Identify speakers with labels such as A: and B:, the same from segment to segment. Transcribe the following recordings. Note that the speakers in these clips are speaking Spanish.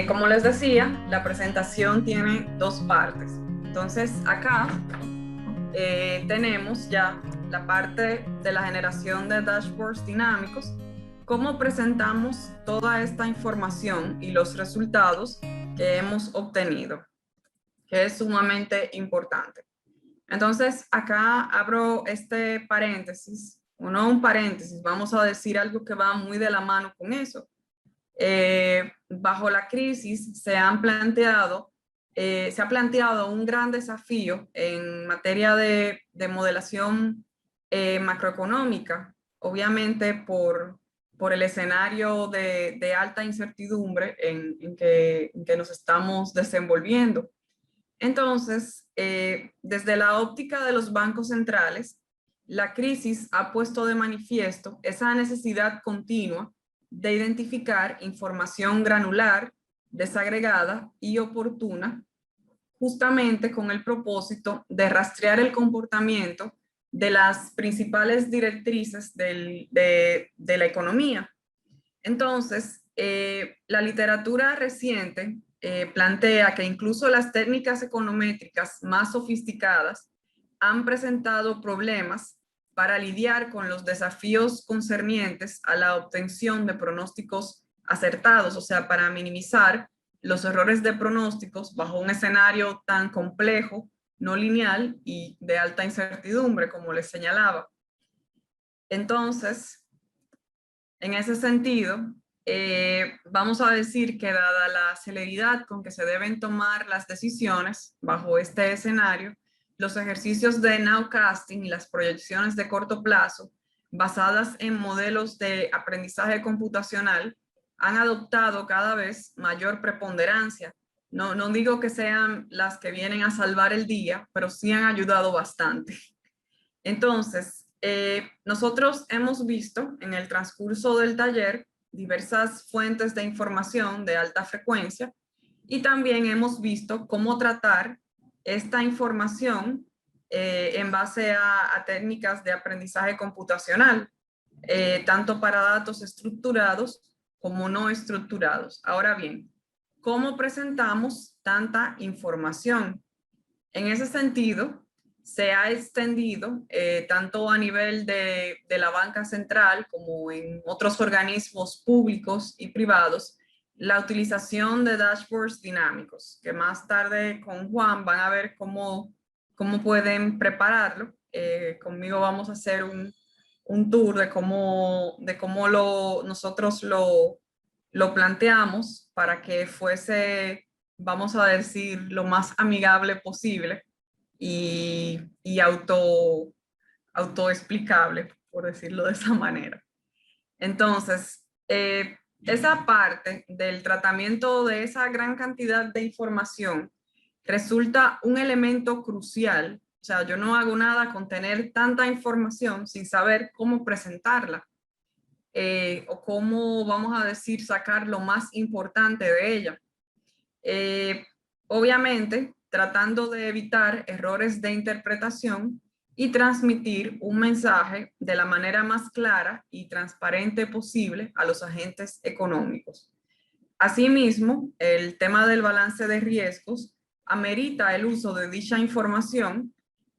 A: Como les decía, la presentación tiene dos partes. Entonces, acá tenemos ya la parte de la generación de dashboards dinámicos, cómo presentamos toda esta información y los resultados que hemos obtenido, que es sumamente importante. Entonces, acá abro este paréntesis, o no un paréntesis, vamos a decir algo que va muy de la mano con eso. Bajo la crisis se ha planteado un gran desafío en materia de modelación macroeconómica, obviamente por el escenario de alta incertidumbre en que nos estamos desenvolviendo. Entonces, desde la óptica de los bancos centrales, la crisis ha puesto de manifiesto esa necesidad continua de identificar información granular, desagregada y oportuna, justamente con el propósito de rastrear el comportamiento de las principales directrices de la economía. Entonces, la literatura reciente plantea que incluso las técnicas econométricas más sofisticadas han presentado problemas para lidiar con los desafíos concernientes a la obtención de pronósticos acertados, o sea, para minimizar los errores de pronósticos bajo un escenario tan complejo, no lineal y de alta incertidumbre, como les señalaba. Entonces, en ese sentido, vamos a decir que dada la celeridad con que se deben tomar las decisiones bajo este escenario, los ejercicios de nowcasting y las proyecciones de corto plazo, basadas en modelos de aprendizaje computacional, han adoptado cada vez mayor preponderancia. No digo que sean las que vienen a salvar el día, pero sí han ayudado bastante. Entonces, nosotros hemos visto en el transcurso del taller diversas fuentes de información de alta frecuencia y también hemos visto cómo tratar esta información en base a técnicas de aprendizaje computacional, tanto para datos estructurados como no estructurados. Ahora bien, ¿cómo presentamos tanta información? En ese sentido, se ha extendido tanto a nivel de la banca central como en otros organismos públicos y privados, la utilización de dashboards dinámicos, que más tarde con Juan van a ver cómo pueden prepararlo. Conmigo vamos a hacer un tour de cómo nosotros lo planteamos para que fuese, vamos a decir, lo más amigable posible y autoexplicable, por decirlo de esa manera. Entonces, esa parte del tratamiento de esa gran cantidad de información resulta un elemento crucial. O sea, yo no hago nada con tener tanta información sin saber cómo presentarla, o cómo, vamos a decir, sacar lo más importante de ella. Eh, Obviamente, tratando de evitar errores de interpretación y transmitir un mensaje de la manera más clara y transparente posible a los agentes económicos. Asimismo, el tema del balance de riesgos amerita el uso de dicha información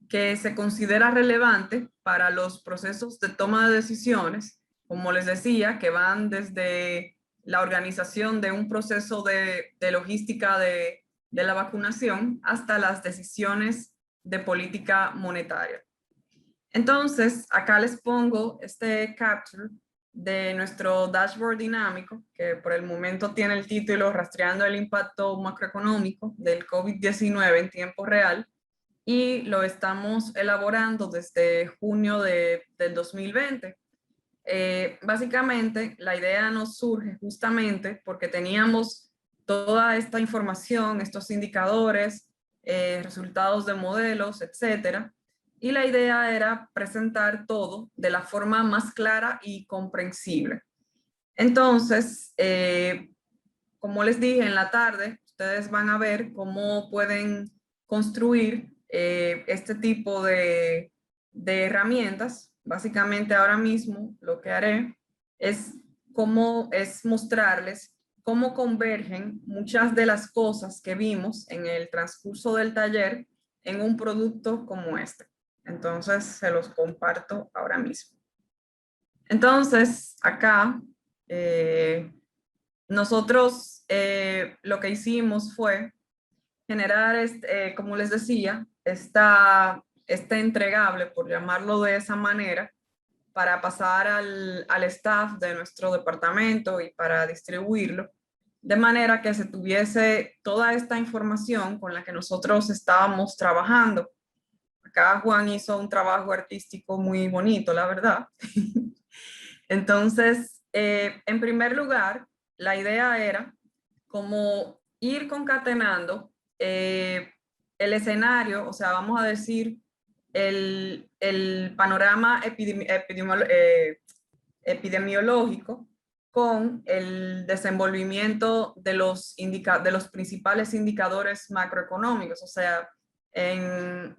A: que se considera relevante para los procesos de toma de decisiones, como les decía, que van desde la organización de un proceso de logística de la vacunación hasta las decisiones de política monetaria. Entonces, acá les pongo este capture de nuestro dashboard dinámico, que por el momento tiene el título Rastreando el impacto macroeconómico del COVID-19 en tiempo real, y lo estamos elaborando desde junio del 2020. Básicamente, la idea nos surge justamente porque teníamos toda esta información, estos indicadores, resultados de modelos, etcétera, y la idea era presentar todo de la forma más clara y comprensible. Entonces, como les dije en la tarde, ustedes van a ver cómo pueden construir este tipo de herramientas. Básicamente ahora mismo lo que haré es mostrarles cómo convergen muchas de las cosas que vimos en el transcurso del taller en un producto como este. Entonces, se los comparto ahora mismo. Entonces, acá, nosotros lo que hicimos fue generar, como les decía, este entregable, por llamarlo de esa manera, para pasar al staff de nuestro departamento y para distribuirlo, de manera que se tuviese toda esta información con la que nosotros estábamos trabajando. Acá Juan hizo un trabajo artístico muy bonito, la verdad. Entonces, en primer lugar, la idea era como ir concatenando el escenario, o sea, vamos a decir, el panorama epidemiológico con el desenvolvimiento de los principales indicadores macroeconómicos. O sea, en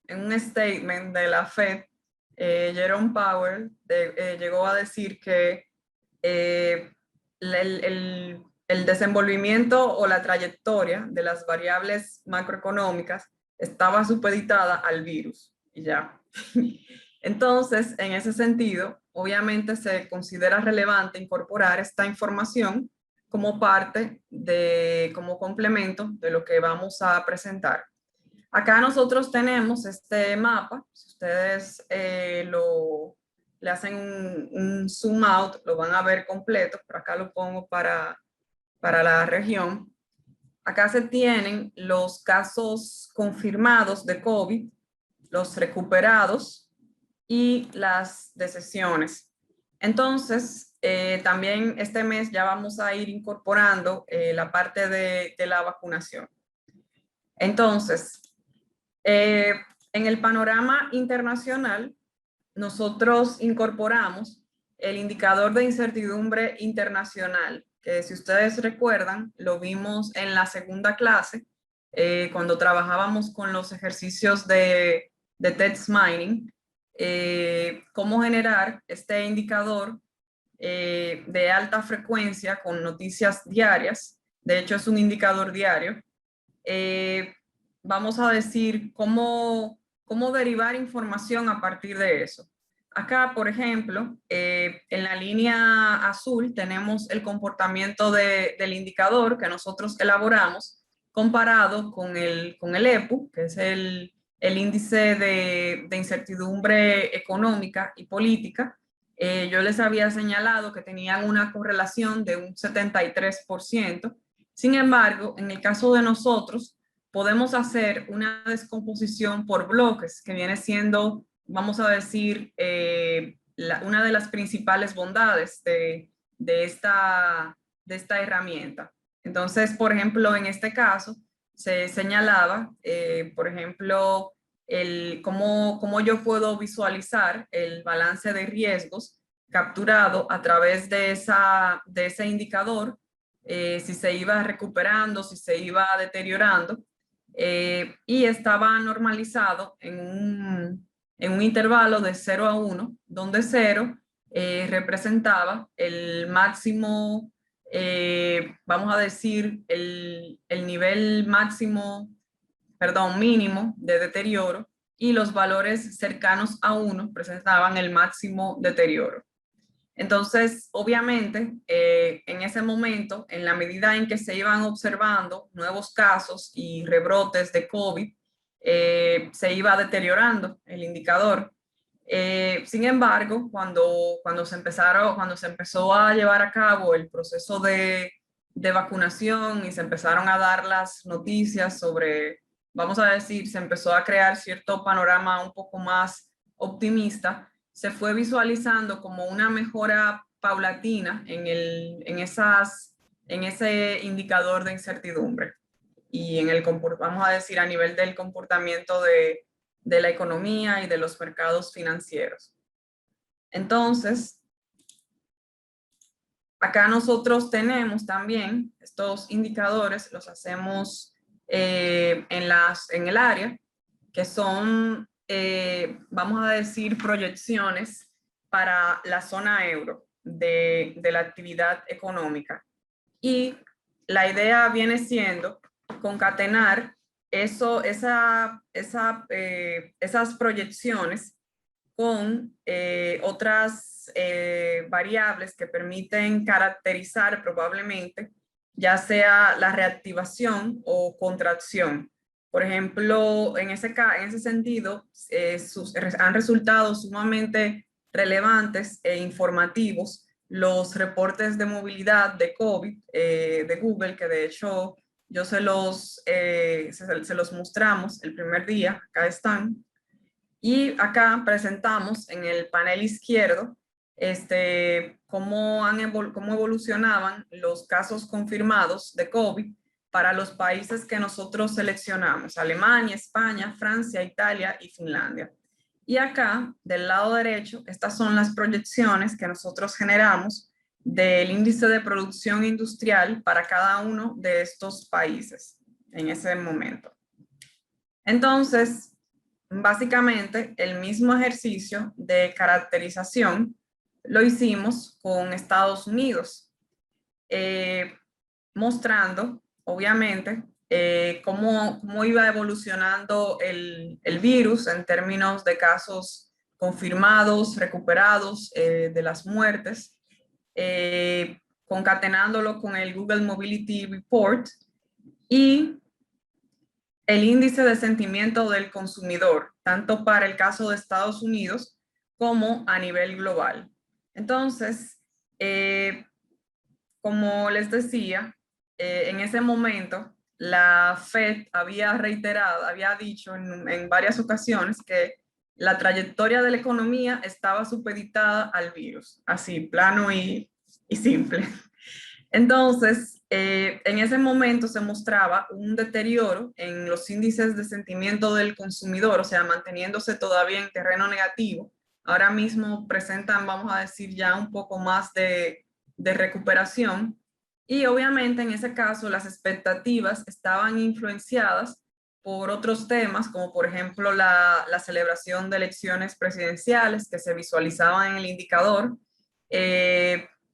A: un statement de la Fed, Jerome Powell llegó a decir que el desenvolvimiento o la trayectoria de las variables macroeconómicas estaba supeditada al virus y ya. Entonces, en ese sentido, obviamente se considera relevante incorporar esta información como parte como complemento de lo que vamos a presentar. Acá nosotros tenemos este mapa. Si ustedes le hacen un zoom out, lo van a ver completo, pero acá lo pongo para la región. Acá se tienen los casos confirmados de COVID, los recuperados y las decesiones. Entonces, también este mes ya vamos a ir incorporando la parte de la vacunación. Entonces, en el panorama internacional, nosotros incorporamos el indicador de incertidumbre internacional, que si ustedes recuerdan, lo vimos en la segunda clase, cuando trabajábamos con los ejercicios de text mining, cómo generar este indicador de alta frecuencia con noticias diarias. De hecho, es un indicador diario. Vamos a decir cómo derivar información a partir de eso. Acá, por ejemplo, en la línea azul tenemos el comportamiento del indicador que nosotros elaboramos comparado con el EPU, que es el índice de incertidumbre económica y política. Yo les había señalado que tenían una correlación de un 73%. Sin embargo, en el caso de nosotros, podemos hacer una descomposición por bloques, que viene siendo, vamos a decir, una de las principales bondades de esta herramienta. Entonces, por ejemplo, en este caso, se señalaba, por ejemplo, cómo yo puedo visualizar el balance de riesgos capturado a través de ese indicador, si se iba recuperando, si se iba deteriorando, y estaba normalizado en un intervalo de 0 a 1, donde 0 representaba el máximo, vamos a decir, el nivel máximo, perdón, mínimo de deterioro, y los valores cercanos a 1 presentaban el máximo deterioro. Entonces, obviamente, en ese momento, en la medida en que se iban observando nuevos casos y rebrotes de COVID, se iba deteriorando el indicador. Sin embargo, cuando se empezó a llevar a cabo el proceso de vacunación y se empezaron a dar las noticias sobre, vamos a decir, se empezó a crear cierto panorama un poco más optimista, se fue visualizando como una mejora paulatina en ese indicador de incertidumbre y vamos a decir, a nivel del comportamiento de la economía y de los mercados financieros. Entonces, acá nosotros tenemos también estos indicadores, los hacemos en el área, que son, vamos a decir, proyecciones para la zona euro. de la actividad económica. Y la idea viene siendo concatenar esas proyecciones con otras variables que permiten caracterizar probablemente ya sea la reactivación o contracción. Por ejemplo, en ese sentido, han resultado sumamente relevantes e informativos los reportes de movilidad de COVID de Google, que de hecho yo se los mostramos el primer día, acá están. Y acá presentamos en el panel izquierdo cómo evolucionaban los casos confirmados de COVID para los países que nosotros seleccionamos: Alemania, España, Francia, Italia y Finlandia. Y acá, del lado derecho, estas son las proyecciones que nosotros generamos del índice de producción industrial para cada uno de estos países en ese momento. Entonces, básicamente, el mismo ejercicio de caracterización lo hicimos con Estados Unidos, mostrando, obviamente, cómo iba evolucionando el virus en términos de casos confirmados, recuperados, de las muertes, concatenándolo con el Google Mobility Report y el índice de sentimiento del consumidor, tanto para el caso de Estados Unidos como a nivel global. Entonces, como les decía, en ese momento la FED había dicho en varias ocasiones que la trayectoria de la economía estaba supeditada al virus, así, plano y simple. Entonces, en ese momento se mostraba un deterioro en los índices de sentimiento del consumidor, o sea, manteniéndose todavía en terreno negativo. Ahora mismo presentan, vamos a decir, ya un poco más de recuperación. Y obviamente en ese caso las expectativas estaban influenciadas por otros temas, como por ejemplo la celebración de elecciones presidenciales que se visualizaban en el indicador,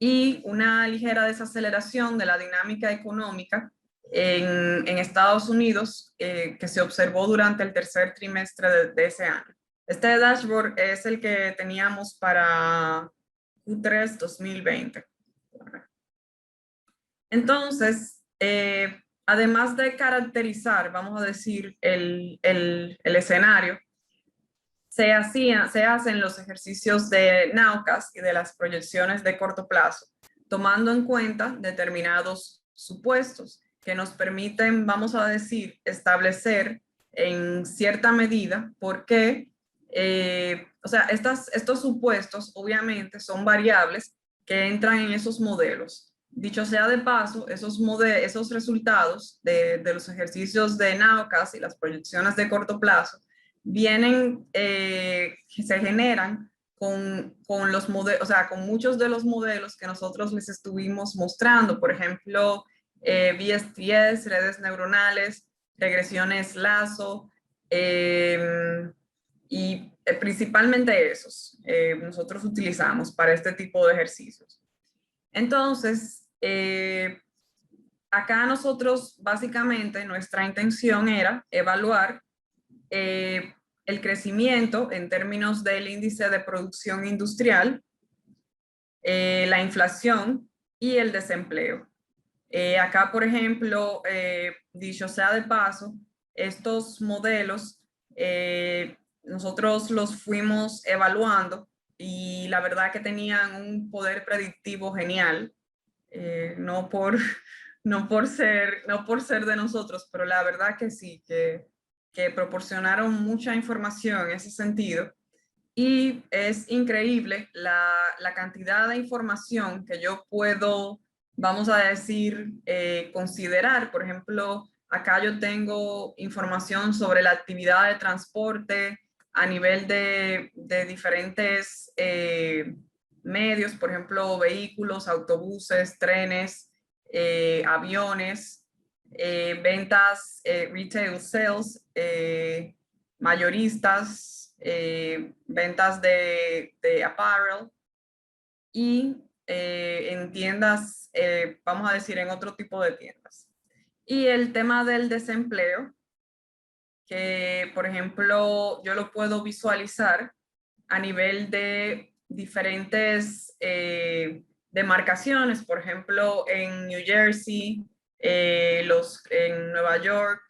A: y una ligera desaceleración de la dinámica económica en Estados Unidos, que se observó durante el tercer trimestre de ese año. Este dashboard es el que teníamos para Q3 2020. Entonces, además de caracterizar, vamos a decir, el escenario, se hacen los ejercicios de Nowcast y de las proyecciones de corto plazo, tomando en cuenta determinados supuestos que nos permiten, vamos a decir, establecer en cierta medida por qué, o sea, estos supuestos obviamente son variables que entran en esos modelos. Dicho sea de paso, esos resultados de los ejercicios de Nowcast y las proyecciones de corto plazo vienen, se generan con los modelos, o sea, con muchos de los modelos que nosotros les estuvimos mostrando, por ejemplo, VSTS, redes neuronales, regresiones Lazo, y principalmente esos nosotros utilizamos para este tipo de ejercicios. Entonces, acá nosotros básicamente nuestra intención era evaluar el crecimiento en términos del índice de producción industrial, la inflación y el desempleo. Acá, por ejemplo, dicho sea de paso, estos modelos nosotros los fuimos evaluando y la verdad que tenían un poder predictivo genial, no por ser de nosotros, pero la verdad que sí, que proporcionaron mucha información en ese sentido. Y es increíble la cantidad de información que yo puedo, vamos a decir, considerar. Por ejemplo, acá yo tengo información sobre la actividad de transporte a nivel de diferentes medios, por ejemplo, vehículos, autobuses, trenes, aviones, ventas, retail sales, mayoristas, ventas de apparel, y en tiendas, vamos a decir, en otro tipo de tiendas. Y el tema del desempleo, que por ejemplo yo lo puedo visualizar a nivel de diferentes demarcaciones, por ejemplo en New Jersey, en Nueva York,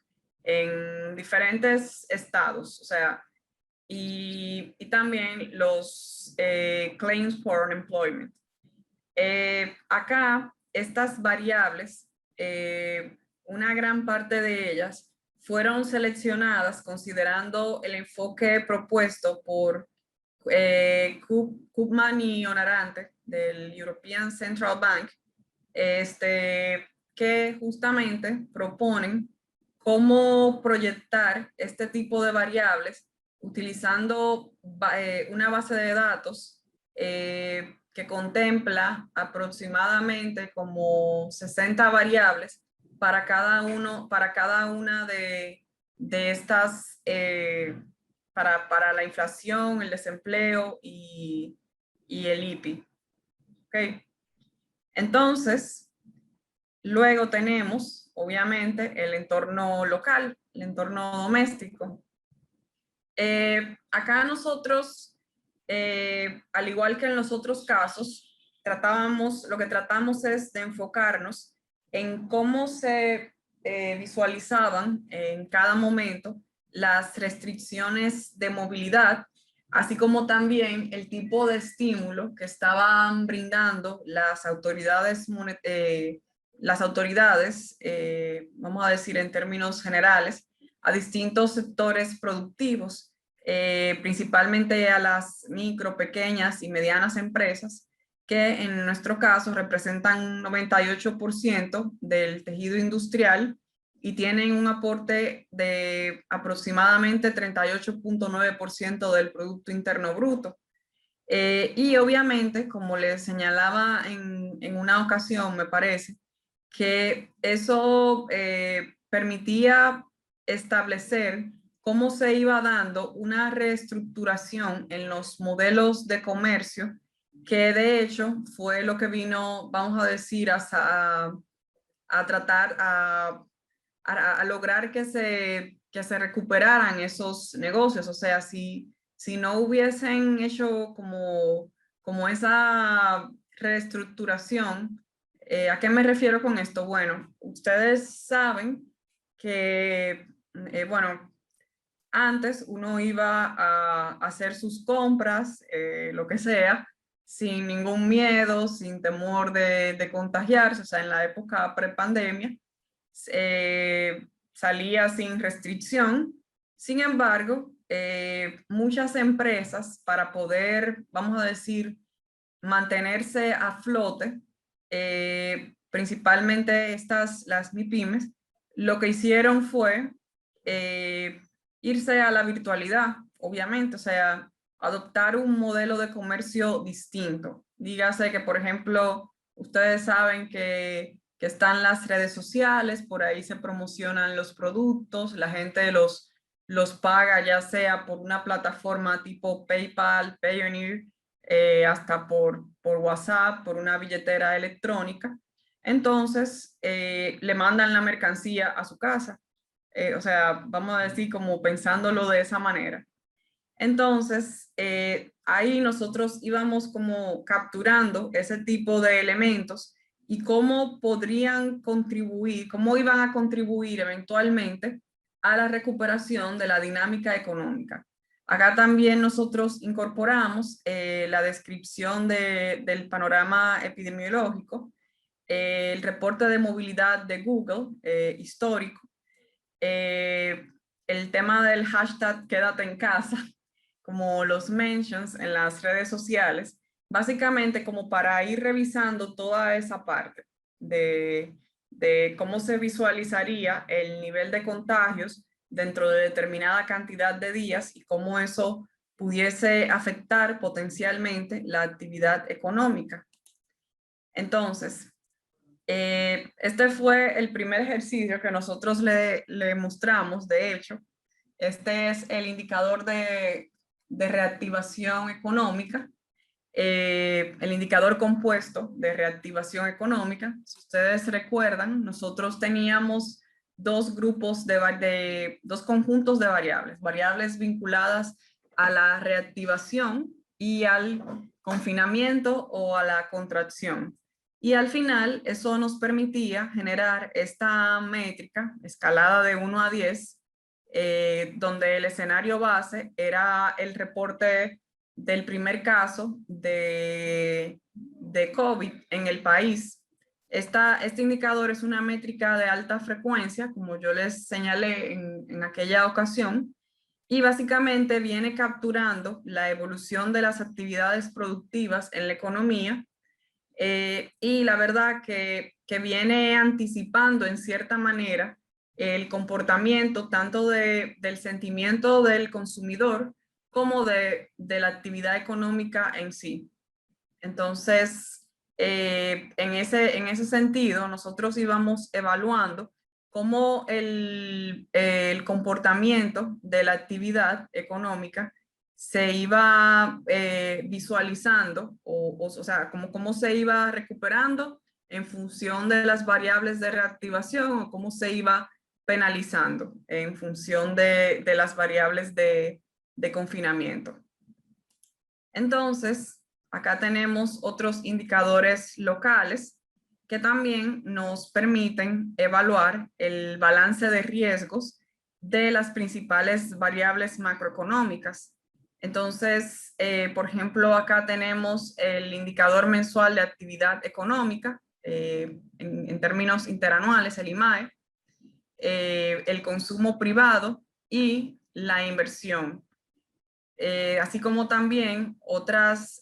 A: en diferentes estados, o sea, y también los claims for unemployment. Acá, estas variables, una gran parte de ellas fueron seleccionadas considerando el enfoque propuesto por Koopman y Onarante del European Central Bank, que justamente proponen cómo proyectar este tipo de variables utilizando una base de datos que contempla aproximadamente como 60 variables para cada una de estas, para la inflación, el desempleo y el IPI. ¿Okay? Entonces, luego tenemos, obviamente, el entorno local, el entorno doméstico. Acá nosotros, al igual que en los otros casos, lo que tratamos es de enfocarnos en cómo se visualizaban en cada momento las restricciones de movilidad, así como también el tipo de estímulo que estaban brindando las autoridades, vamos a decir en términos generales, a distintos sectores productivos, principalmente a las micro, pequeñas y medianas empresas, que en nuestro caso representan un 98% del tejido industrial y tienen un aporte de aproximadamente 38.9% del Producto Interno Bruto. Y obviamente, como les señalaba en una ocasión, me parece, que eso permitía establecer cómo se iba dando una reestructuración en los modelos de comercio, que de hecho fue lo que vino, vamos a decir, a tratar, a lograr que se recuperaran esos negocios. O sea, si no hubiesen hecho como esa reestructuración, ¿a qué me refiero con esto? Bueno, ustedes saben que, bueno, antes uno iba a hacer sus compras, lo que sea, sin ningún miedo, sin temor de contagiarse, o sea, en la época prepandemia, salía sin restricción. Sin embargo, muchas empresas, para poder, vamos a decir, mantenerse a flote, principalmente las MIPYMES, lo que hicieron fue irse a la virtualidad, obviamente, o sea, adoptar un modelo de comercio distinto. Dígase que, por ejemplo, ustedes saben que están las redes sociales, por ahí se promocionan los productos, la gente los paga ya sea por una plataforma tipo PayPal, Payoneer, hasta por WhatsApp, por una billetera electrónica. Entonces, le mandan la mercancía a su casa. O sea, vamos a decir como pensándolo de esa manera. Entonces, ahí nosotros íbamos como capturando ese tipo de elementos y cómo podrían contribuir, cómo iban a contribuir eventualmente a la recuperación de la dinámica económica. Acá también nosotros incorporamos la descripción del panorama epidemiológico, el reporte de movilidad de Google histórico, el tema del hashtag quédate en casa, como los mentions en las redes sociales, básicamente como para ir revisando toda esa parte de cómo se visualizaría el nivel de contagios dentro de determinada cantidad de días y cómo eso pudiese afectar potencialmente la actividad económica. Entonces, este fue el primer ejercicio que nosotros le mostramos. De hecho, este es el indicador de reactivación económica. el indicador compuesto de reactivación económica. Si ustedes recuerdan, nosotros teníamos dos grupos dos conjuntos de variables vinculadas a la reactivación y al confinamiento o a la contracción. Y al final eso nos permitía generar esta métrica escalada de 1 a 10, donde el escenario base era el reporte del primer caso de COVID en el país. Este indicador es una métrica de alta frecuencia, como yo les señalé en aquella ocasión, y básicamente viene capturando la evolución de las actividades productivas en la economía, y la verdad que viene anticipando en cierta manera el comportamiento tanto del sentimiento del consumidor como de la actividad económica en sí. Entonces, en ese sentido, nosotros íbamos evaluando cómo el comportamiento de la actividad económica se iba visualizando, o sea, cómo se iba recuperando en función de las variables de reactivación o cómo se iba penalizando en función de las variables de confinamiento. Entonces, acá tenemos otros indicadores locales que también nos permiten evaluar el balance de riesgos de las principales variables macroeconómicas. Entonces, por ejemplo, acá tenemos el indicador mensual de actividad económica, en términos interanuales, el IMAE, el consumo privado y la inversión. Así como también otras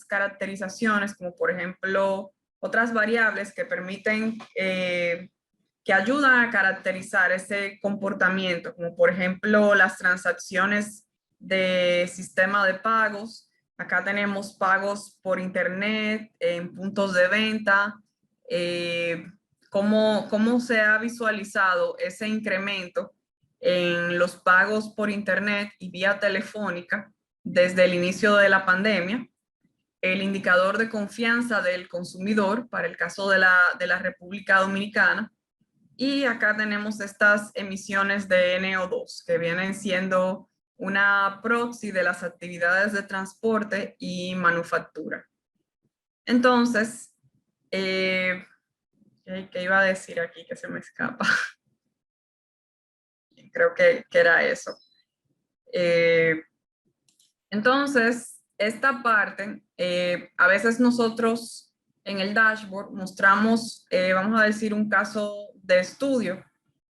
A: caracterizaciones, como por ejemplo otras variables que permiten, que ayudan a caracterizar ese comportamiento, como por ejemplo las transacciones de sistema de pagos. Acá tenemos pagos por internet, en puntos de venta, cómo se ha visualizado ese incremento en los pagos por internet y vía telefónica desde el inicio de la pandemia, el indicador de confianza del consumidor para el caso de la República Dominicana, y acá tenemos estas emisiones de NO2 que vienen siendo una proxy de las actividades de transporte y manufactura. Entonces, ¿qué iba a decir aquí que se me escapa? Creo que era eso. Entonces, esta parte, a veces nosotros en el dashboard mostramos, vamos a decir, un caso de estudio.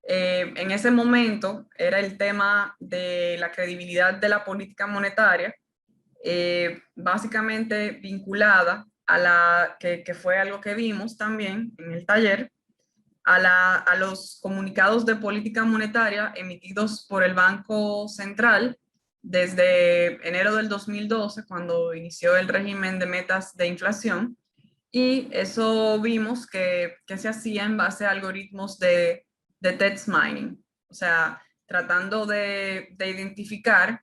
A: En ese momento era el tema de la credibilidad de la política monetaria, básicamente vinculada a que fue algo que vimos también en el taller, a los comunicados de política monetaria emitidos por el Banco Central desde enero del 2012, cuando inició el régimen de metas de inflación, y eso vimos que se hacía en base a algoritmos de text mining, o sea, tratando de identificar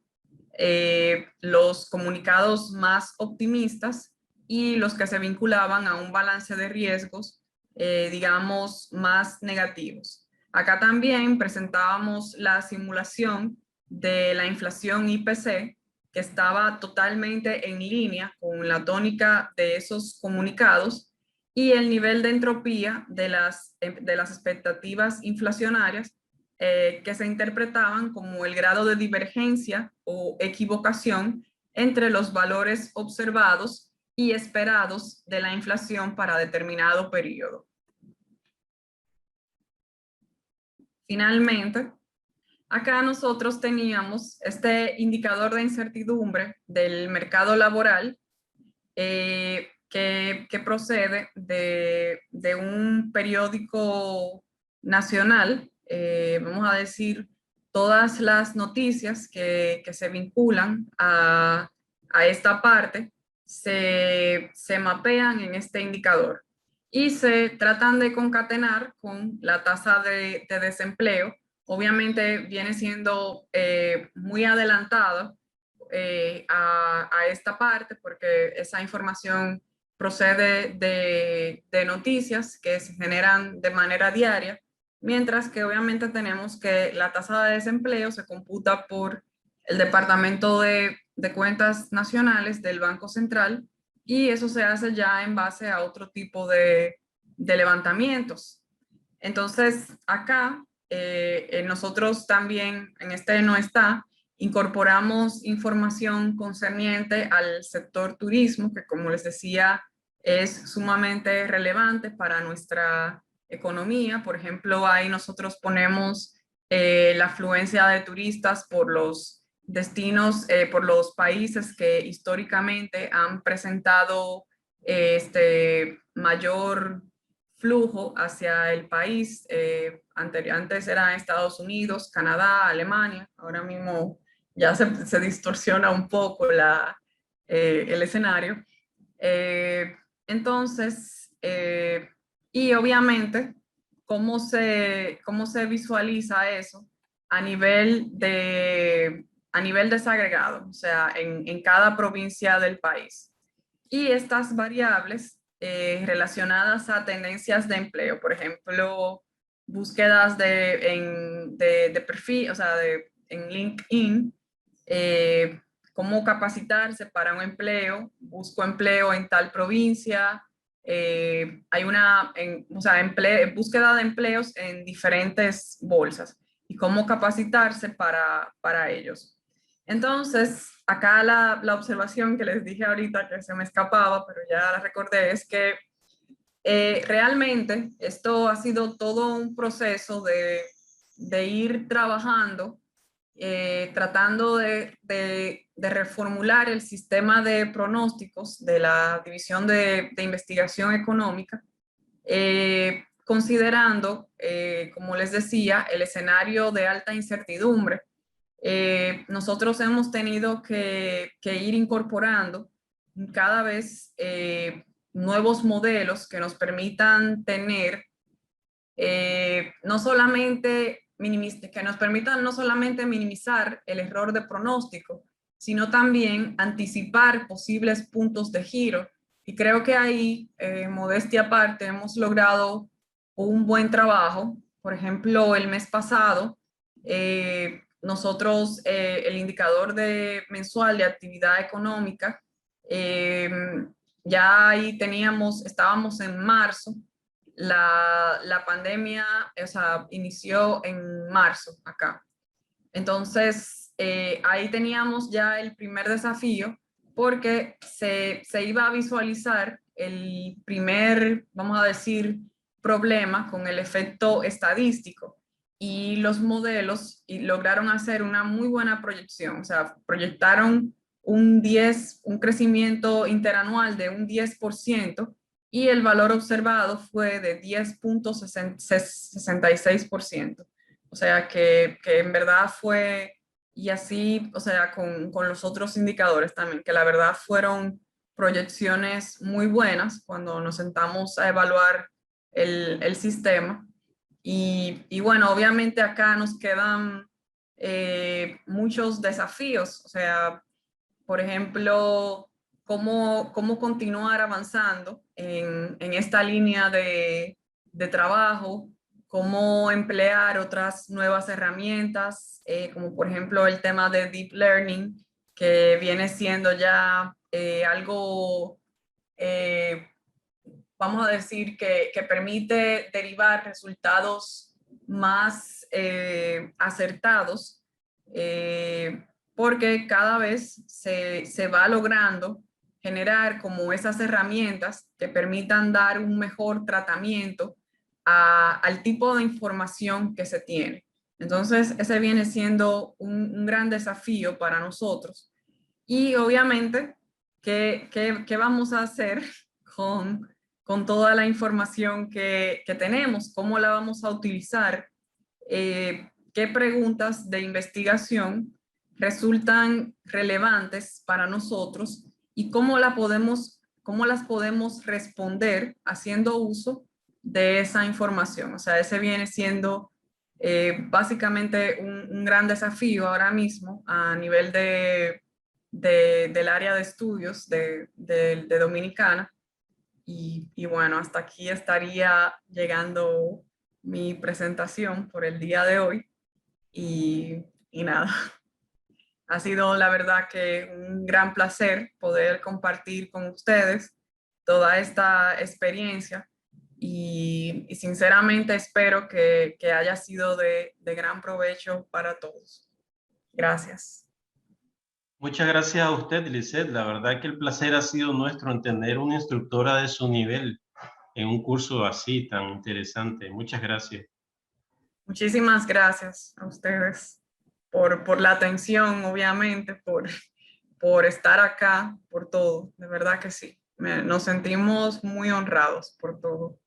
A: los comunicados más optimistas y los que se vinculaban a un balance de riesgos, digamos, más negativos. Acá también presentábamos la simulación de la inflación IPC, que estaba totalmente en línea con la tónica de esos comunicados, y el nivel de entropía de las expectativas inflacionarias, que se interpretaban como el grado de divergencia o equivocación entre los valores observados y esperados de la inflación para determinado periodo. Finalmente, acá nosotros teníamos este indicador de incertidumbre del mercado laboral, que procede de un periódico nacional. Vamos a decir, todas las noticias que se vinculan a esta parte se mapean en este indicador y se tratan de concatenar con la tasa de desempleo. Obviamente viene siendo muy adelantada a esta parte porque esa información procede de noticias que se generan de manera diaria, mientras que obviamente tenemos que la tasa de desempleo se computa por el Departamento de Cuentas Nacionales del Banco Central y eso se hace ya en base a otro tipo de levantamientos. Entonces, acá nosotros también, en este no está, incorporamos información concerniente al sector turismo, que como les decía, es sumamente relevante para nuestra economía. Por ejemplo, ahí nosotros ponemos la afluencia de turistas por los destinos, por los países que históricamente han presentado mayor flujo hacia el país. Antes eran Estados Unidos, Canadá, Alemania. Ahora mismo ya se distorsiona un poco el escenario. Entonces, y obviamente, cómo se visualiza eso a a nivel desagregado, o sea, en cada provincia del país. Y estas variables relacionadas a tendencias de empleo, por ejemplo, búsquedas de perfil, o sea, en LinkedIn, cómo capacitarse para un empleo, busco empleo en tal provincia, hay o sea, búsqueda de empleos en diferentes bolsas y cómo capacitarse para ellos. Entonces, acá la observación que les dije ahorita que se me escapaba, pero ya la recordé, es que realmente esto ha sido todo un proceso de ir trabajando, tratando de reformular el sistema de pronósticos de la División de Investigación Económica, considerando, como les decía, el escenario de alta incertidumbre. Nosotros hemos tenido que ir incorporando cada vez nuevos modelos que nos permitan tener no solamente que nos permitan no solamente minimizar el error de pronóstico, sino también anticipar posibles puntos de giro. Y creo que ahí, modestia aparte, hemos logrado un buen trabajo. Por ejemplo, el mes pasado, nosotros, el indicador mensual de actividad económica, eh, ya ahí estábamos en marzo, la pandemia, o sea, inició en marzo acá. Entonces, ahí teníamos ya el primer desafío porque se iba a visualizar el primer, vamos a decir, problema con el efecto estadístico y los modelos lograron hacer una muy buena proyección, o sea, proyectaron un crecimiento interanual de un 10% y el valor observado fue de 10,66%. O sea, que en verdad fue, y así, o sea, con los otros indicadores también, que la verdad fueron proyecciones muy buenas cuando nos sentamos a evaluar el sistema. Y bueno, obviamente acá nos quedan muchos desafíos, o sea, por ejemplo, cómo continuar avanzando en esta línea de trabajo, cómo emplear otras nuevas herramientas, como por ejemplo el tema de Deep Learning, que viene siendo ya algo, eh, vamos a decir, que permite derivar resultados más acertados, porque cada vez se va logrando generar como esas herramientas que permitan dar un mejor tratamiento al tipo de información que se tiene. Entonces, ese viene siendo un gran desafío para nosotros. Y obviamente, ¿qué vamos a hacer con, con toda la información que tenemos? ¿Cómo la vamos a utilizar? ¿Qué preguntas de investigación resultan relevantes para nosotros y cómo las podemos responder haciendo uso de esa información? O sea, ese viene siendo básicamente un gran desafío ahora mismo a nivel del área de estudios de Dominicana. Y bueno, hasta aquí estaría llegando mi presentación por el día de hoy. Y nada, ha sido la verdad que un gran placer poder compartir con ustedes toda esta experiencia y sinceramente espero que haya sido de gran provecho para todos. Gracias.
B: Muchas gracias a usted, Lisette. La verdad que el placer ha sido nuestro en tener una instructora de su nivel en un curso así tan interesante. Muchas gracias.
A: Muchísimas gracias a ustedes por la atención, obviamente, por estar acá, por todo. De verdad que sí. Nos sentimos muy honrados por todo.